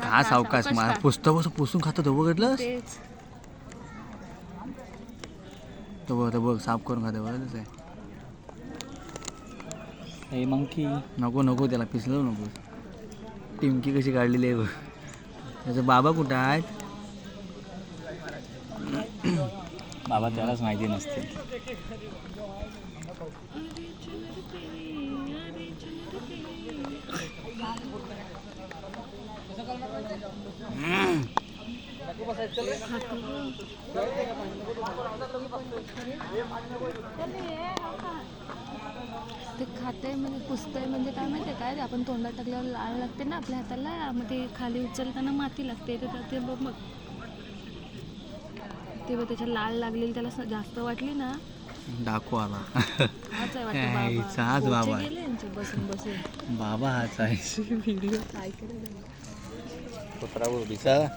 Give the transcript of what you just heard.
का सावकाश मार पुस्तक पुसून खातो तो बघितलं तेच तो बघ साफ करून खातो बघ आहे हे मंकी नको नको त्याला पिसलं नको टिमकी कशी काढलेली आहे बघ त्याचा बाबा कुठं आहेत बाबा त्यालाच माहिती नसते ते खाते म्हणजे पुसतंय म्हणजे काय माहिती काय आपण तोंडात टाकल्यावर लाळ लागते ना आपल्या हाताला मग ते खाली उचलताना माती लागते ते बघ मग ते बघ त्याच्या लाळ लागलेली त्याला जास्त वाटली ना डाकू आला हाच आहे वाटतं हाच बाबा बाबा गेले यांचे बसून बसून बाबा हाच आहे व्हिडिओ काय केलं कुत्रा